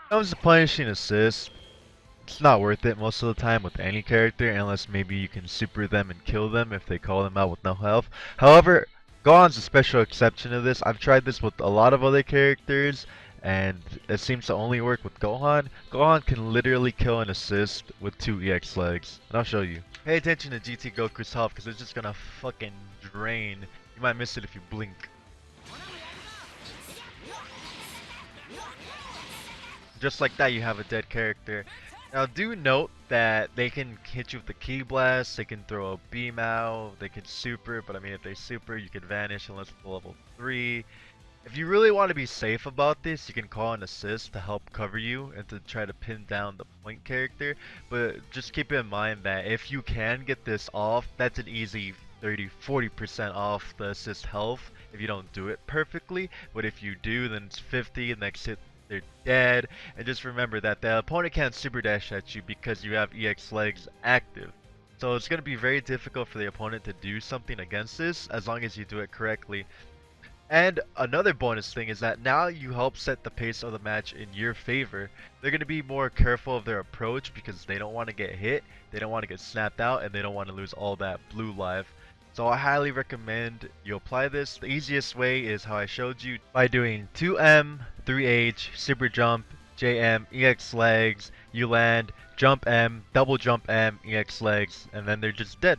Comes to punishing assists, it's not worth it most of the time with any character unless maybe you can super them and kill them if they call them out with no health. However, Gohan's a special exception to this. I've tried this with a lot of other characters and it seems to only work with Gohan. Gohan can literally kill an assist with 2 EX legs. And I'll show you. Pay attention to GT Goku's health because it's just gonna fucking drain. You might miss it if you blink. Just like that, you have a dead character. Now, do note that they can hit you with the Ki Blast, they can throw a beam out, they can super, but I mean, if they super, you can vanish unless it's level 3. If you really want to be safe about this, you can call an assist to help cover you and to try to pin down the point character. But just keep in mind that if you can get this off, that's an easy 30-40% off the assist health if you don't do it perfectly. But if you do, then it's 50, next hit they're dead. And just remember that the opponent can't super dash at you because you have EX legs active. So it's going to be very difficult for the opponent to do something against this as long as you do it correctly. And another bonus thing is that now you help set the pace of the match in your favor. They're going to be more careful of their approach because they don't want to get hit, they don't want to get snapped out, and they don't want to lose all that blue life. So I highly recommend you apply this. The easiest way is how I showed you by doing 2M, 3H, super jump, JM, EX legs, you land, jump M, double jump M, EX legs, and then they're just dead.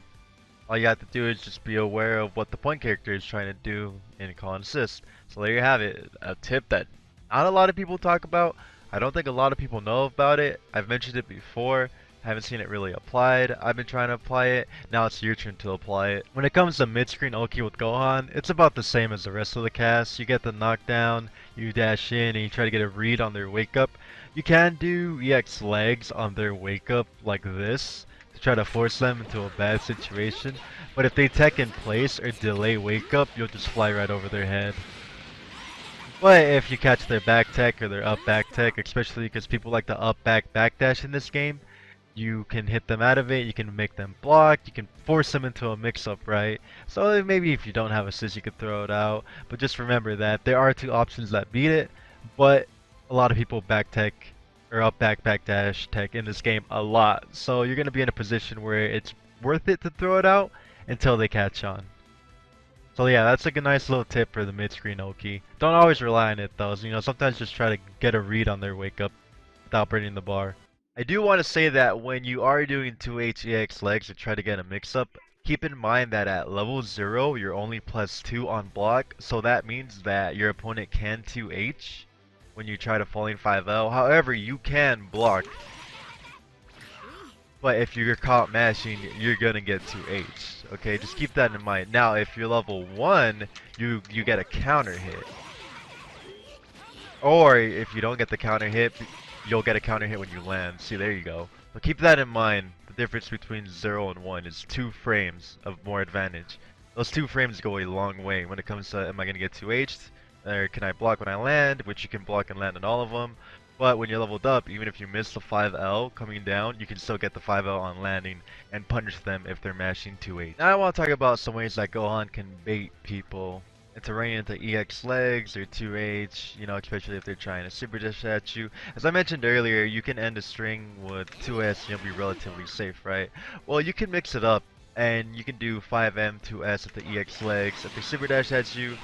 All you have to do is just be aware of what the point character is trying to do in call and assist. So there you have it, a tip that not a lot of people talk about. I don't think a lot of people know about it. I've mentioned it before. I haven't seen it really applied. I've been trying to apply it. Now it's your turn to apply it. When it comes to mid-screen Oki with Gohan, it's about the same as the rest of the cast. You get the knockdown, you dash in, and you try to get a read on their wake up. You can do EX legs on their wake up like this to try to force them into a bad situation. But if they tech in place or delay wake up, you'll just fly right over their head. But if you catch their back tech or their up back tech, especially because people like to up back backdash in this game, you can hit them out of it, you can make them block, you can force them into a mix-up, right? So maybe if you don't have assist, you could throw it out. But just remember that there are 2 options that beat it, but a lot of people back tech or up back dash tech in this game a lot. So you're going to be in a position where it's worth it to throw it out until they catch on. So yeah, that's like a nice little tip for the mid-screen Oki. Don't always rely on it though, so, sometimes just try to get a read on their wake up without burning the bar. I do want to say that when you are doing 2HEX legs to try to get a mix-up, keep in mind that at level 0, you're only +2 on block, so that means that your opponent can 2H when you try to falling 5L. However, you can block, but if you're caught mashing, you're gonna get 2H. Okay, just keep that in mind. Now, if you're level 1, you get a counter hit. Or if you don't get the counter hit, you'll get a counter hit when you land. See, there you go. So keep that in mind. The difference between 0 and 1 is 2 frames of more advantage. Those 2 frames go a long way when it comes to, am I going to get 2H'd? Or can I block when I land? Which you can block and land on all of them. But when you're leveled up, even if you miss the 5L coming down, you can still get the 5L on landing and punish them if they're mashing 2H. Now I want to talk about some ways that Gohan can bait people into running into EX legs or 2H, especially if they're trying to super dash at you. As I mentioned earlier, you can end a string with 2S and you'll be relatively safe, right? Well, you can mix it up and you can do 5M 2S at the EX legs. If they super dash at you,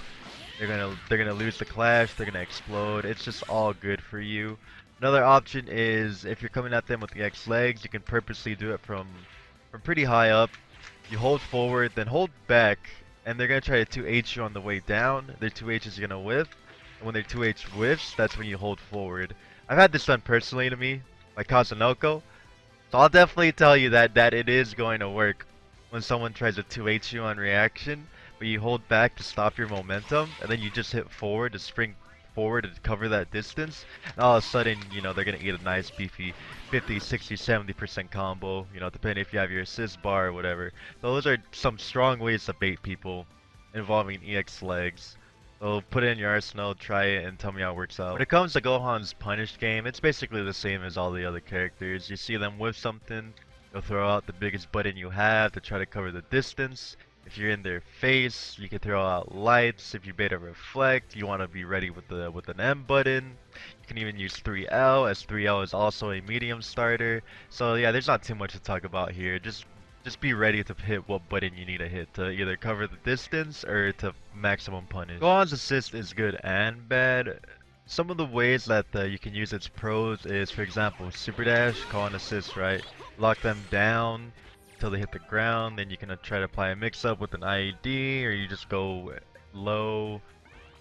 they're gonna lose the clash, they're gonna explode. It's just all good for you. Another option is if you're coming at them with the X legs, you can purposely do it from pretty high up. You hold forward, then hold back, and they're gonna try to 2H you on the way down. Their 2H is gonna whiff, and when their 2H whiffs, that's when you hold forward. I've had this done personally to me by Kazunoko, so I'll definitely tell you that it is going to work when someone tries to 2H you on reaction. But you hold back to stop your momentum, and then you just hit forward to spring forward to cover that distance, and all of a sudden, they're gonna eat a nice beefy 50, 60, 70% combo, depending if you have your assist bar or whatever. So those are some strong ways to bait people involving EX legs. So put it in your arsenal, try it, and tell me how it works out. When it comes to Gohan's punished game, it's basically the same as all the other characters. You see them with something, you'll throw out the biggest button you have to try to cover the distance. If you're in their face, you can throw out lights. If you beta reflect, you want to be ready with the with an M button. You can even use 3L, as 3L is also a medium starter. So yeah, there's not too much to talk about here. Just be ready to hit what button you need to hit to either cover the distance or to maximum punish. Gohan's assist is good and bad. Some of the ways that you can use its pros is, for example, super dash, Gohan assist, right? Lock them down until they hit the ground, then you can try to apply a mix-up with an IED, or you just go low.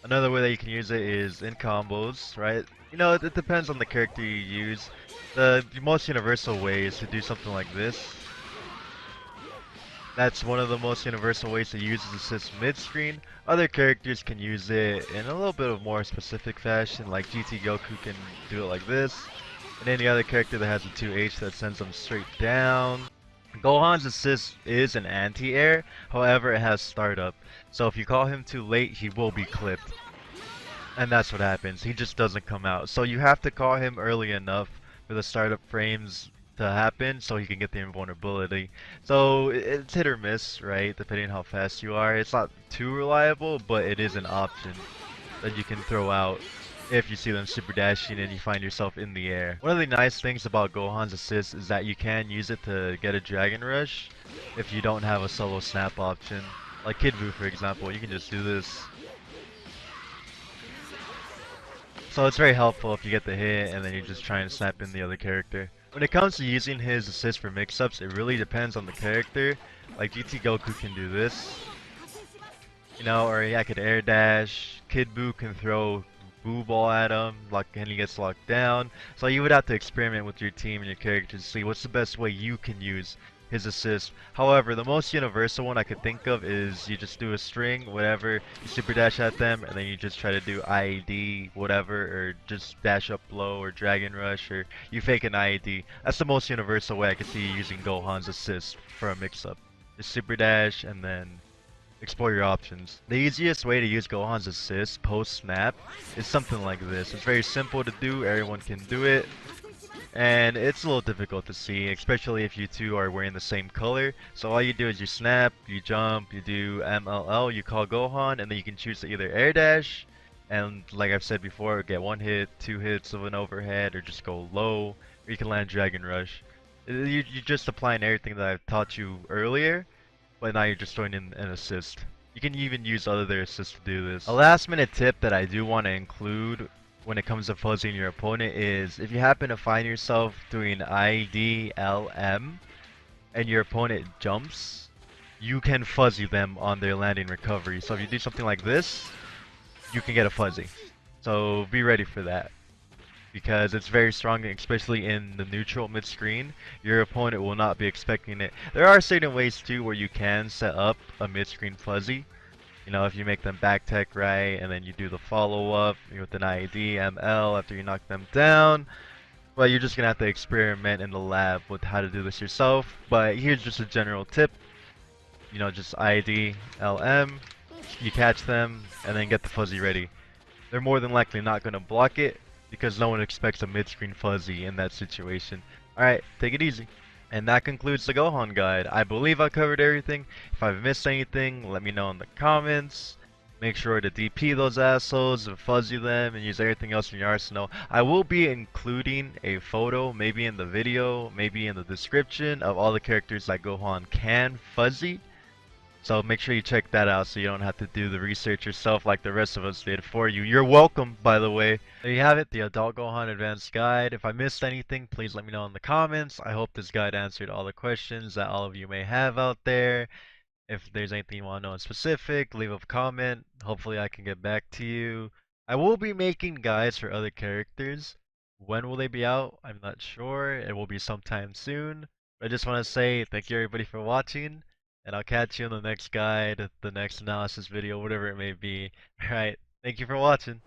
Another way that you can use it is in combos, right? You know, it depends on the character you use. The most universal way is to do something like this. That's one of the most universal ways to use his assist mid-screen. Other characters can use it in a little bit of more specific fashion, like GT Goku can do it like this. And any other character that has a 2H that sends them straight down. Gohan's assist is an anti-air, however it has startup. So if you call him too late, he will be clipped. And that's what happens, he just doesn't come out. So you have to call him early enough for the startup frames to happen so he can get the invulnerability. So it's hit or miss, right, depending on how fast you are. It's not too reliable, but it is an option that you can throw out if you see them super dashing and you find yourself in the air. One of the nice things about Gohan's assist is that you can use it to get a Dragon Rush if you don't have a solo snap option. Like Kid Buu, for example, you can just do this. So it's very helpful if you get the hit and then you're just trying to snap in the other character. When it comes to using his assist for mix-ups, it really depends on the character. Like GT Goku can do this, you know, or I could air dash. Kid Buu can throw Boo Ball at him, and he gets locked down. So you would have to experiment with your team and your character to see what's the best way you can use his assist. However, the most universal one I could think of is you just do a string, whatever, you super dash at them, and then you just try to do IED, whatever, or just dash up low, or Dragon Rush, or you fake an IED. That's the most universal way I could see you using Gohan's assist for a mix-up. Just super dash, and then explore your options. The easiest way to use Gohan's assist post-snap is something like this. It's very simple to do, everyone can do it. And it's a little difficult to see, especially if you two are wearing the same color. So all you do is you snap, you jump, you do MLL, you call Gohan, and then you can choose to either air dash, and like I've said before, get 1 hit, 2 hits of an overhead, or just go low, or you can land Dragon Rush. You're just applying everything that I've taught you earlier, but now you're just throwing in an assist. You can even use other assists to do this. A last minute tip that I do want to include when it comes to fuzzing your opponent is if you happen to find yourself doing IDLM and your opponent jumps, you can fuzzy them on their landing recovery. So if you do something like this, you can get a fuzzy. So be ready for that, because it's very strong, especially in the neutral mid-screen. Your opponent will not be expecting it. There are certain ways too where you can set up a mid-screen fuzzy. You know, if you make them back tech right, and then you do the follow-up with an IED, ML after you knock them down. Well, you're just gonna have to experiment in the lab with how to do this yourself. But here's just a general tip. You know, just IED, LM, you catch them, and then get the fuzzy ready. They're more than likely not gonna block it, because no one expects a mid-screen fuzzy in that situation. Alright, take it easy. And that concludes the Gohan guide. I believe I covered everything. If I've missed anything, let me know in the comments. Make sure to DP those assholes and fuzzy them and use everything else in your arsenal. I will be including a photo, maybe in the video, maybe in the description, of all the characters that Gohan can fuzzy. So make sure you check that out so you don't have to do the research yourself like the rest of us did for you. You're welcome, by the way. There you have it, the Adult Gohan Advanced Guide. If I missed anything, please let me know in the comments. I hope this guide answered all the questions that all of you may have out there. If there's anything you want to know in specific, leave a comment. Hopefully I can get back to you. I will be making guides for other characters. When will they be out? I'm not sure. It will be sometime soon. But I just want to say thank you everybody for watching. And I'll catch you in the next guide, the next analysis video, whatever it may be. Alright, thank you for watching.